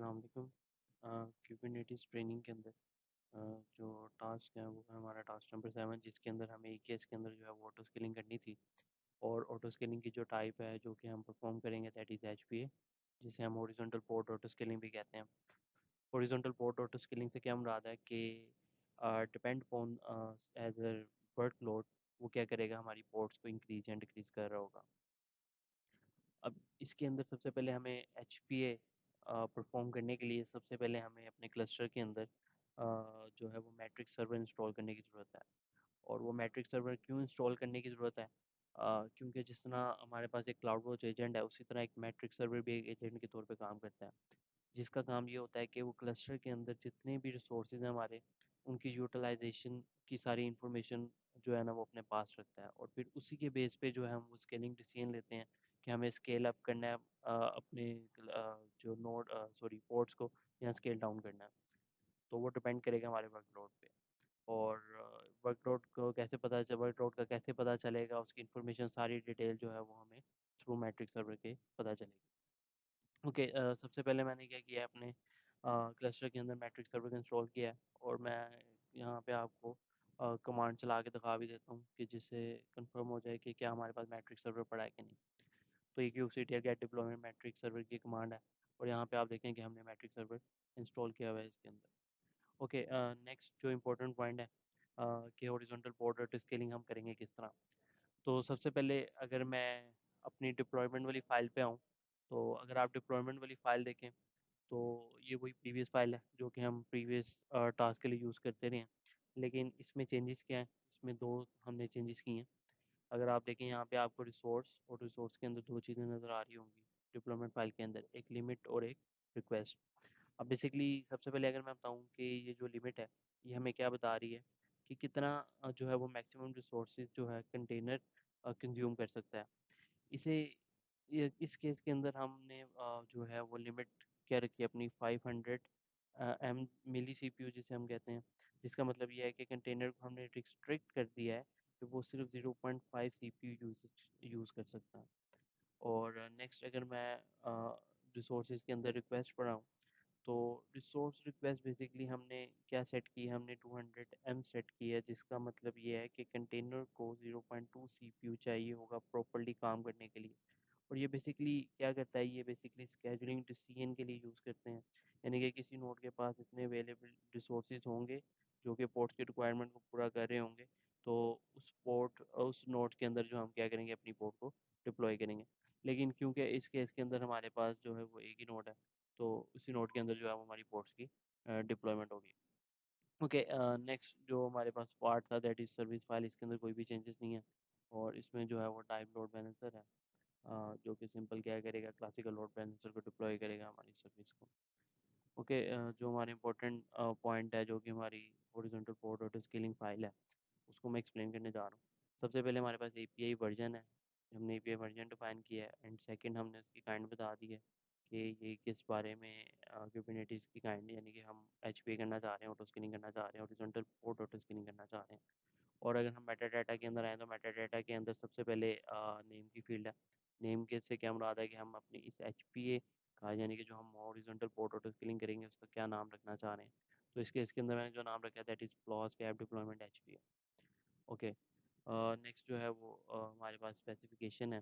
अस्सलाम वालेकुम। Kubernetes training के अंदर जो टास्क है वो है हमारा टास्क नंबर 7, जिसके अंदर हमें EKS के अंदर जो है वो ऑटो स्केलिंग करनी थी। और ऑटो स्केलिंग की जो टाइप है जो कि हम परफॉर्म करेंगे दैट इज़ HPA, जिसे हम हॉरिजॉन्टल पोर्ट ऑटो स्केलिंग भी कहते हैं। हॉरिजॉन्टल पोर्ट ऑटो स्केलिंग से क्या मुराद है कि depend upon as a workload वो क्या करेगा, हमारी पोर्ट्स को इंक्रीज एंड डिक्रीज कर रहा होगा। अब इसके अंदर सबसे पहले हमें HPA परफॉर्म करने के लिए सबसे पहले हमें अपने क्लस्टर के अंदर जो है वो मैट्रिक्स सर्वर इंस्टॉल करने की ज़रूरत है। और वो मैट्रिक्स सर्वर क्यों इंस्टॉल करने की ज़रूरत है? क्योंकि जिस तरह हमारे पास एक क्लाउड वॉच एजेंट है, उसी तरह एक मैट्रिक्स सर्वर भी एक एजेंट के तौर पे काम करता है, जिसका काम ये होता है कि वो क्लस्टर के अंदर जितने भी रिसोर्सेज हैं हमारे, उनकी यूटिलाइजेशन की सारी इंफॉर्मेशन जो है ना वो अपने पास रखता है। और फिर उसी के बेस पे जो है हम वो स्केलिंग डिसीजन लेते हैं कि हमें स्केल अप करना है अपने जो नोड पोर्ट्स को, या स्केल डाउन करना है। तो वो डिपेंड करेगा हमारे वर्कलोड पे। और वर्कलोड का कैसे पता चलेगा, उसकी इन्फॉर्मेशन सारी डिटेल जो है वो हमें थ्रू मैट्रिक्स सर्वर के पता चलेगी। ओके, सबसे पहले मैंने क्या किया है, अपने क्लस्टर के अंदर मैट्रिक्स सर्वर इंस्टॉल किया है। और मैं यहाँ पे आपको कमांड चला के दिखा भी देता हूँ कि जिससे कंफर्म हो जाए कि क्या हमारे पास मैट्रिक्स सर्वर पड़ा है कि नहीं। तो ये kubectl get deployment metrics server की कमांड है। और यहाँ पे आप देखें कि हमने मैट्रिक्स सर्वर इंस्टॉल किया हुआ है इसके अंदर। ओके, नेक्स्ट जो इम्पोर्टेंट पॉइंट है कि हॉरिजॉन्टल पोर्ट स्केलिंग हम करेंगे किस तरह। तो सबसे पहले अगर मैं अपनी डिप्लॉयमेंट वाली फ़ाइल पे आऊँ, तो अगर आप डिप्लॉयमेंट वाली फ़ाइल देखें तो ये वही प्रीवियस फ़ाइल है जो कि हम प्रीवियस टास्क के लिए यूज़ करते रहे हैं। लेकिन इसमें चेंजेस क्या हैं, इसमें दो हमने चेंजेस किए हैं। अगर आप देखें यहाँ पे आपको रिसोर्स और रिसोर्स के अंदर दो चीज़ें नज़र आ रही होंगी डिप्लॉयमेंट फ़ाइल के अंदर, एक लिमिट और एक रिक्वेस्ट। अब बेसिकली सबसे पहले अगर मैं बताऊँ कि ये जो लिमिट है ये हमें क्या बता रही है कि कितना जो है वो मैक्सिमम रिसोर्सेज जो है कंटेनर कंज्यूम कर सकता है। इसे इस केस के अंदर हमने जो है वो लिमिट क्या रखी है अपनी 500 एम मिली CPU जिसे हम कहते हैं, जिसका मतलब ये है कि कंटेनर को हमने रिस्ट्रिक्ट कर दिया है कि वो सिर्फ 0.5 CPU यूज़ कर सकता है। और नेक्स्ट अगर मैं रिसोर्सेज के अंदर रिक्वेस्ट पढ़ाऊँ, तो रिसोर्स रिक्वेस्ट बेसिकली हमने क्या सेट की है, हमने 200 M सेट की है, जिसका मतलब ये है कि कंटेनर को 0.2 CPU चाहिए होगा प्रॉपर्ली काम करने के लिए। और ये बेसिकली क्या करता है, ये बेसिकली स्केजुलिंग डिसीजन के लिए यूज़ करते हैं। यानी कि किसी नोड के पास इतने अवेलेबल रिसोर्सेज होंगे जो कि पोर्ट की रिक्वायरमेंट को पूरा कर रहे होंगे, तो उस नोड के अंदर जो हम क्या करेंगे, अपनी पोर्ट को डिप्लॉय करेंगे। लेकिन क्योंकि इस केस के अंदर हमारे पास जो है वो एक ही नोड है, तो उसी नोड के अंदर जो है वो हमारी पोर्ट्स की डिप्लॉयमेंट होगी। ओके, नेक्स्ट जो हमारे पास पार्ट था दैट इज़ सर्विस फाइल, इसके अंदर कोई भी चेंजेस नहीं है। और इसमें जो है वो टाइम लोड बैलेंसर है, जो कि सिंपल क्या करेगा, क्लासिकल लोड बैलेंसर को डिप्लॉय करेगा हमारी सर्विस को। ओके, जो हमारे इंपॉर्टेंट पॉइंट है जो कि हमारी horizontal port auto scaling file है, उसको मैं एक्सप्लेन करने जा रहा हूँ। सबसे पहले हमारे पास API वर्जन है, हमने API वर्जन डिफाइन किया है। एंड सेकंड हमने उसकी काइंड बता दी है कि ये किस बारे में कुबरनेटिस की काइंड, यानी कि हम HPA करना चाह रहे हैं, ऑटो स्केलिंग करना चाह रहे हैं, हॉरिजॉन्टल पोर्ट ऑटो स्केलिंग करना चाह रहे हैं। और अगर हम मेटा डाटा के अंदर आएँ, तो मेटा डाटा के अंदर सबसे पहले नेम की फील्ड है। नेम के से क्या मुराद है कि हम अपनी इस HPA का, यानी कि जो हम हॉरिजॉन्टल पोर्ट ऑटो स्केलिंग करेंगे, उसका क्या नाम रखना चाह रहे हैं। तो इसके अंदर मैंने जो नाम रखा है that is floss cap deployment HPA। Okay, next जो है वो हमारे पास स्पेसिफिकेशन है।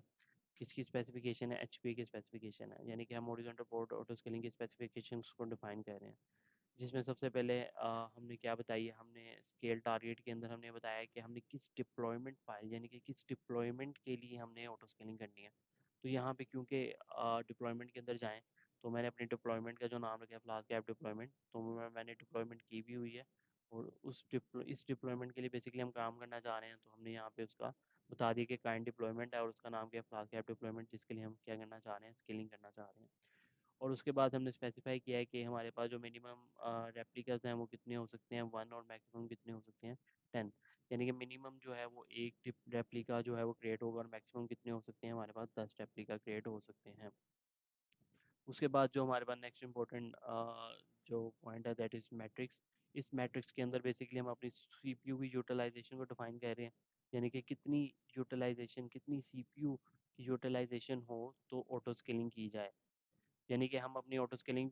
किसकी स्पेसिफिकेशन है? HPA की स्पेसिफिकेशन है, यानी कि हम हॉरिजॉन्टल पोर्ट ऑटो स्केलिंग की स्पेसिफिकेशंस को डिफाइन कर रहे हैं। जिसमें सबसे पहले हमने क्या बताई है, हमने स्केल टारगेट के अंदर हमने बताया कि हमने किस डिप्लॉयमेंट फाइल, यानी कि किस डिप्लॉयमेंट के लिए हमने ऑटो स्केलिंग करनी है। तो यहाँ पे क्योंकि डिप्लॉयमेंट के अंदर जाएं, तो मैंने अपने डिप्लॉयमेंट का जो नाम रखा है फ्लास्क ऐप डिप्लॉयमेंट, तो मैंने डिप्लॉयमेंट की भी हुई है। और इस डिप्लॉयमेंट के लिए बेसिकली हम काम करना चाह रहे हैं, तो हमने यहाँ पे उसका बता दिया कि काइंड डिप्लॉयमेंट है और उसका नाम क्या है, फ्लास्क ऐप डिप्लॉयमेंट, जिसके लिए हम क्या करना चाह रहे हैं, स्केलिंग करना चाह रहे हैं। और उसके बाद हमने स्पेसिफाई किया है कि हमारे पास जो मिनिमम रेप्लिकास हैं वो कितने हो सकते हैं, 1, और मैक्सिमम कितने हो सकते हैं, 10। यानी कि मिनिमम जो है वो एक रेप्लिका जो है वो क्रिएट होगा, और मैक्सिमम कितने हो सकते हैं, हमारे पास 10 रेप्लिका क्रिएट हो सकते हैं। उसके बाद जो हमारे पास नेक्स्ट इंपॉर्टेंट जो पॉइंट है दैट इज़ मैट्रिक्स। इस मैट्रिक्स के अंदर बेसिकली हम अपनी CPU की यूटिलाइजेशन को डिफाइन कर रहे हैं, यानी कि कितनी यूटिलाइजेशन, कितनी CPU की यूटिलाइजेशन हो तो ऑटो स्केलिंग की जाए। यानी कि हम अपनी ऑटो स्केलिंग